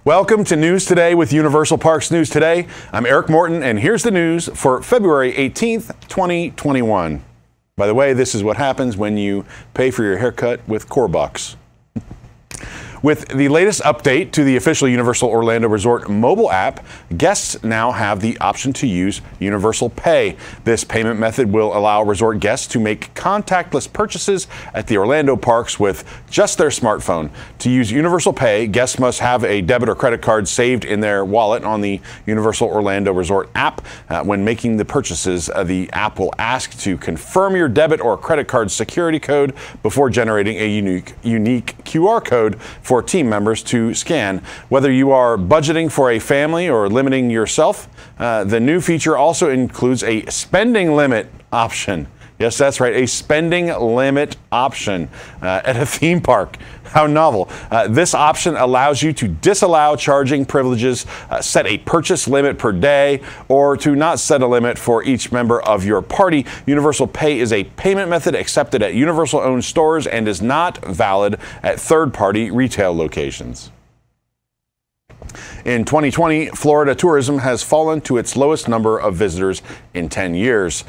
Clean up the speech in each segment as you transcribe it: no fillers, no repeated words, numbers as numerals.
Welcome to News Today with Universal Parks News Today. I'm Eric Morton, and here's the news for February 18th, 2021. By the way, this is what happens when you pay for your haircut with Core Bucks. With the latest update to the official Universal Orlando Resort mobile app, guests now have the option to use Universal Pay. This payment method will allow resort guests to make contactless purchases at the Orlando parks with just their smartphone. To use Universal Pay, guests must have a debit or credit card saved in their wallet on the Universal Orlando Resort app. When making the purchases, the app will ask to confirm your debit or credit card security code before generating a unique QR code for team members to scan. Whether you are budgeting for a family or limiting yourself, the new feature also includes a spending limit option. Yes, that's right, a spending limit option at a theme park. How novel. This option allows you to disallow charging privileges, set a purchase limit per day, or to not set a limit for each member of your party. Universal Pay is a payment method accepted at Universal-owned stores and is not valid at third-party retail locations. In 2020, Florida tourism has fallen to its lowest number of visitors in 10 years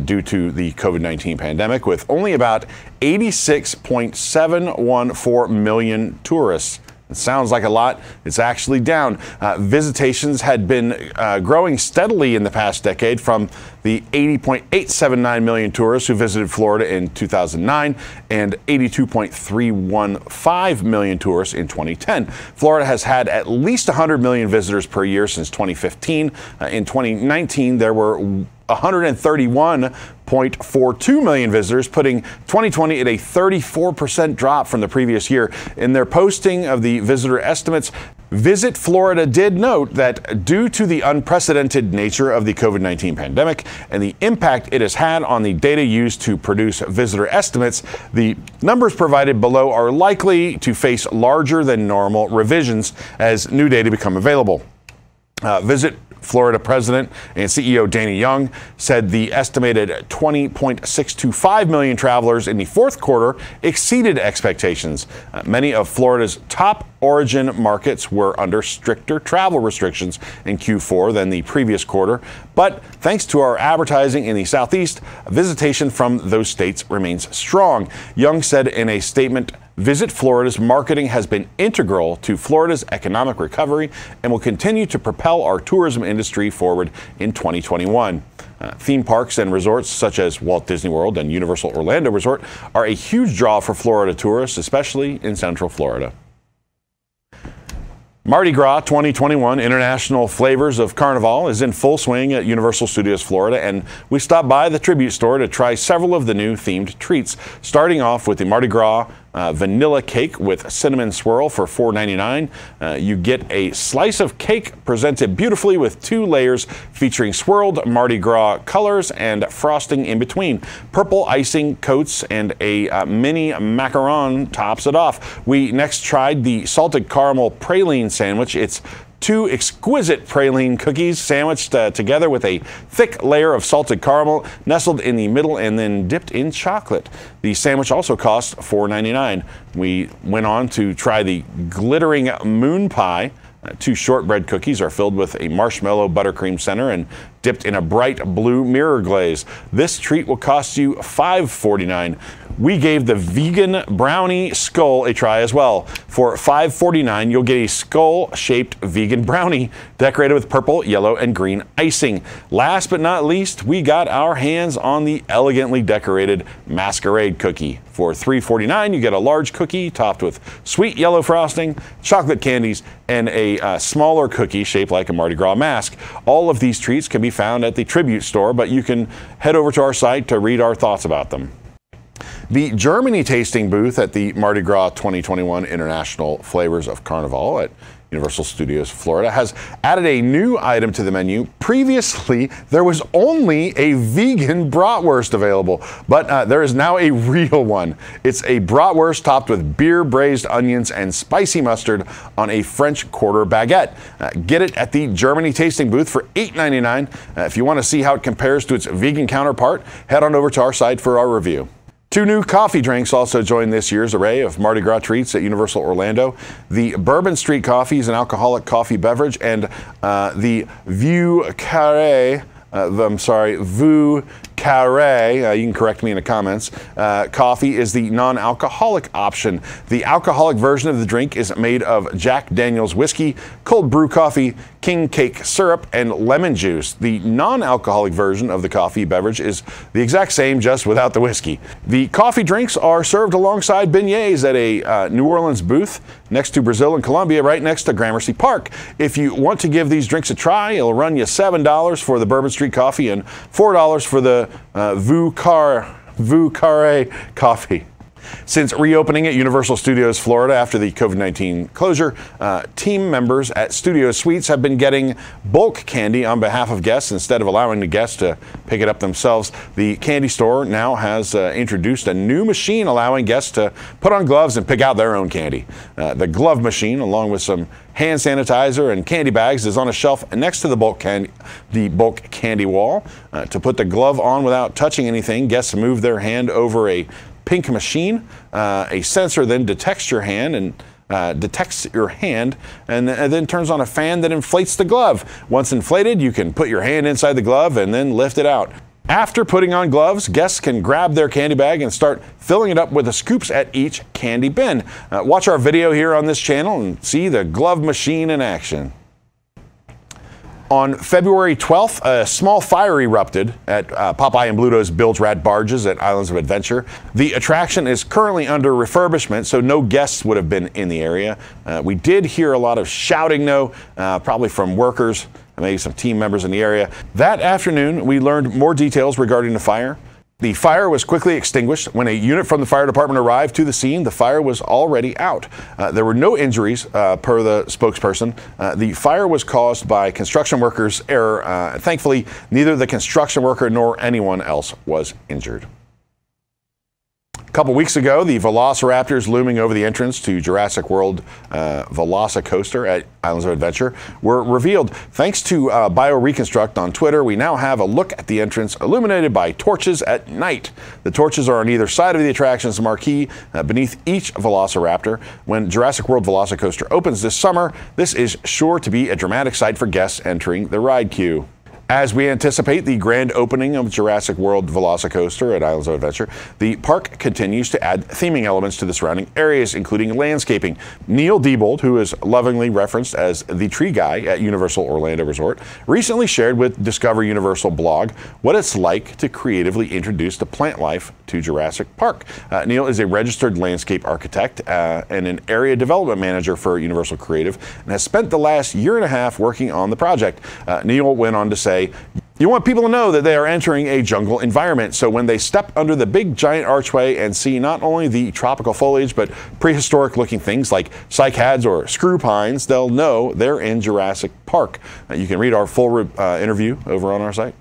due to the COVID-19 pandemic, with only about 86.714 million tourists. It sounds like a lot. It's actually down. Visitations had been growing steadily in the past decade from the 80.879 million tourists who visited Florida in 2009 and 82.315 million tourists in 2010. Florida has had at least 100 million visitors per year since 2015. In 2019, there were 131.42 million visitors, putting 2020 at a 34% drop from the previous year. In their posting of the visitor estimates, Visit Florida did note that due to the unprecedented nature of the COVID-19 pandemic and the impact it has had on the data used to produce visitor estimates, the numbers provided below are likely to face larger than normal revisions as new data become available. Visit Florida President and CEO Danny Young said the estimated 20.625 million travelers in the fourth quarter exceeded expectations. Many of Florida's top origin markets were under stricter travel restrictions in Q4 than the previous quarter, but thanks to our advertising in the Southeast, visitation from those states remains strong. Young said in a statement, Visit Florida's marketing has been integral to Florida's economic recovery and will continue to propel our tourism industry forward in 2021. Theme parks and resorts such as Walt Disney World and Universal Orlando Resort are a huge draw for Florida tourists, especially in Central Florida. Mardi Gras 2021 International Flavors of Carnival is in full swing at Universal Studios Florida, and we stopped by the Tribute store to try several of the new themed treats, starting off with the Mardi Gras vanilla cake with cinnamon swirl for $4.99. You get a slice of cake presented beautifully with 2 layers featuring swirled Mardi Gras colors and frosting in between. Purple icing coats and a mini macaron tops it off. We next tried the salted caramel praline sandwich. It's 2 exquisite praline cookies sandwiched together with a thick layer of salted caramel nestled in the middle and then dipped in chocolate. The sandwich also cost $4.99. We went on to try the glittering moon pie. 2 shortbread cookies are filled with a marshmallow buttercream center and dipped in a bright blue mirror glaze. This treat will cost you $5.49. We gave the vegan brownie skull a try as well. For $5.49, you'll get a skull-shaped vegan brownie decorated with purple, yellow, and green icing. Last but not least, we got our hands on the elegantly decorated masquerade cookie. For $3.49, you get a large cookie topped with sweet yellow frosting, chocolate candies, and a smaller cookie shaped like a Mardi Gras mask. All of these treats can be found at the Tribute store, but you can head over to our site to read our thoughts about them. The Germany tasting booth at the Mardi Gras 2021 International Flavors of Carnival at Universal Studios Florida has added a new item to the menu. Previously, there was only a vegan bratwurst available, but there is now a real one. It's a bratwurst topped with beer braised onions and spicy mustard on a French Quarter baguette. Get it at the Germany tasting booth for $8.99. If you want to see how it compares to its vegan counterpart, head on over to our site for our review. Two new coffee drinks also joined this year's array of Mardi Gras treats at Universal Orlando. The Bourbon Street Coffee is an alcoholic coffee beverage, and the Vieux Carré, Vieux Carré, you can correct me in the comments, coffee is the non-alcoholic option. The alcoholic version of the drink is made of Jack Daniel's whiskey, cold brew coffee, king cake syrup, and lemon juice. The non-alcoholic version of the coffee beverage is the exact same, just without the whiskey. The coffee drinks are served alongside beignets at a New Orleans booth next to Brazil and Colombia, right next to Gramercy Park. If you want to give these drinks a try, it'll run you $7 for the Bourbon Street Coffee and $4 for the Vieux Carré coffee. Since reopening at Universal Studios Florida after the COVID-19 closure, team members at Studio Suites have been getting bulk candy on behalf of guests instead of allowing the guests to pick it up themselves. The candy store now has introduced a new machine allowing guests to put on gloves and pick out their own candy. The glove machine, along with some hand sanitizer and candy bags, is on a shelf next to the bulk candy wall. To put the glove on without touching anything, guests move their hand over a pink machine. A sensor then detects your hand and then turns on a fan that inflates the glove. Once inflated, you can put your hand inside the glove and then lift it out. After putting on gloves, guests can grab their candy bag and start filling it up with the scoops at each candy bin. Watch our video here on this channel and see the glove machine in action. On February 12th, a small fire erupted at Popeye and Bluto's Bilge Rat barges at Islands of Adventure. The attraction is currently under refurbishment, so no guests would have been in the area. We did hear a lot of shouting, though, probably from workers, maybe some team members in the area. That afternoon, we learned more details regarding the fire. The fire was quickly extinguished. When a unit from the fire department arrived to the scene, the fire was already out. There were no injuries, per the spokesperson. The fire was caused by construction workers' error. Thankfully, neither the construction worker nor anyone else was injured. A couple weeks ago, the velociraptors looming over the entrance to Jurassic World Velocicoaster at Islands of Adventure were revealed. Thanks to BioReconstruct on Twitter, we now have a look at the entrance illuminated by torches at night. The torches are on either side of the attraction's marquee beneath each velociraptor. When Jurassic World Velocicoaster opens this summer, this is sure to be a dramatic sight for guests entering the ride queue. As we anticipate the grand opening of Jurassic World Velocicoaster at Islands of Adventure, the park continues to add theming elements to the surrounding areas, including landscaping. Neil Diebold, who is lovingly referenced as the tree guy at Universal Orlando Resort, recently shared with Discover Universal blog what it's like to creatively introduce the plant life to Jurassic Park. Neil is a registered landscape architect and an area development manager for Universal Creative and has spent the last year and a half working on the project. Neil went on to say, "You want people to know that they are entering a jungle environment, so when they step under the big giant archway and see not only the tropical foliage but prehistoric looking things like cycads or screw pines, they'll know they're in Jurassic Park." You can read our full interview over on our site.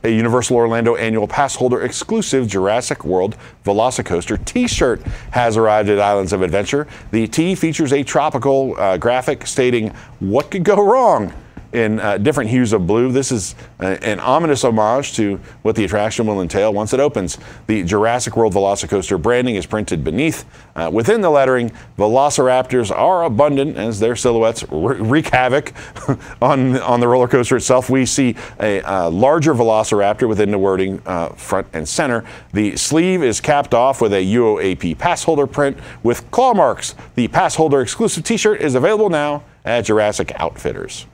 A Universal Orlando annual pass holder exclusive Jurassic World Velocicoaster t-shirt has arrived at Islands of Adventure. The tee features a tropical graphic stating "What could go wrong?" in different hues of blue. This is an ominous homage to what the attraction will entail once it opens. The Jurassic World Velocicoaster branding is printed beneath. Within the lettering, velociraptors are abundant as their silhouettes wreak havoc on the roller coaster itself. We see a larger velociraptor within the wording front and center. The sleeve is capped off with a UOAP pass holder print with claw marks. The pass holder exclusive t-shirt is available now at Jurassic Outfitters.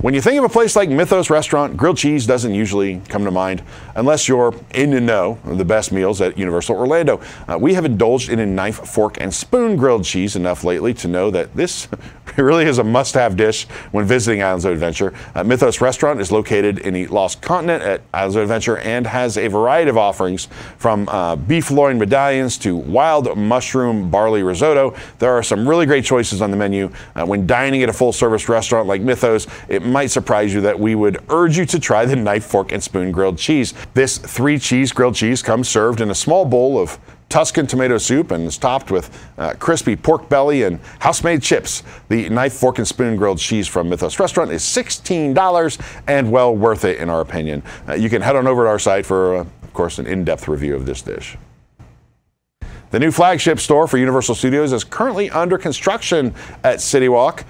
When you think of a place like Mythos Restaurant, grilled cheese doesn't usually come to mind unless you're in the know of the best meals at Universal Orlando. We have indulged in a knife, fork, and spoon grilled cheese enough lately to know that this really is a must-have dish when visiting Islands of Adventure. Mythos Restaurant is located in the Lost Continent at Islands of Adventure and has a variety of offerings from beef loin medallions to wild mushroom barley risotto. There are some really great choices on the menu. When dining at a full-service restaurant like Mythos, it might surprise you that we would urge you to try the knife, fork, and spoon grilled cheese. This 3-cheese grilled cheese comes served in a small bowl of Tuscan tomato soup and is topped with crispy pork belly and house-made chips. The knife, fork, and spoon grilled cheese from Mythos Restaurant is $16 and well worth it in our opinion. You can head on over to our site for, of course, an in-depth review of this dish. The new flagship store for Universal Studios is currently under construction at CityWalk.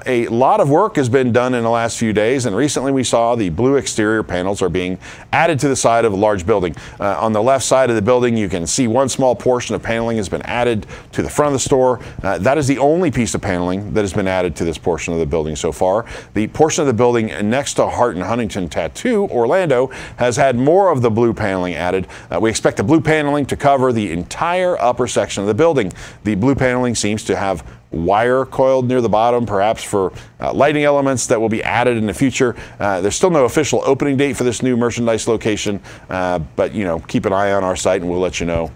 A lot of work has been done in the last few days, and recently we saw the blue exterior panels are being added to the side of a large building. On the left side of the building, you can see one small portion of paneling has been added to the front of the store. That is the only piece of paneling that has been added to this portion of the building so far. The portion of the building next to Hart and Huntington Tattoo, Orlando, has had more of the blue paneling added. We expect the blue paneling to cover the entire upper section of the building. The blue paneling seems to have wire coiled near the bottom, perhaps for lighting elements that will be added in the future. There's still no official opening date for this new merchandise location, but keep an eye on our site and we'll let you know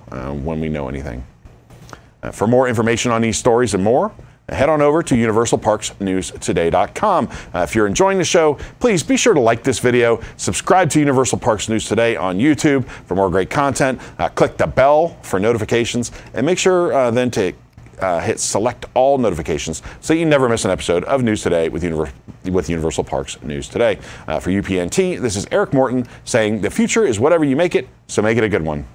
when we know anything. For more information on these stories and more, head on over to universalparksnewstoday.com. If you're enjoying the show, please be sure to like this video, subscribe to Universal Parks News Today on YouTube for more great content, click the bell for notifications, and make sure then to hit select all notifications so you never miss an episode of News Today with Universal Parks News Today. For UPNT, this is Eric Morton saying the future is whatever you make it, so make it a good one.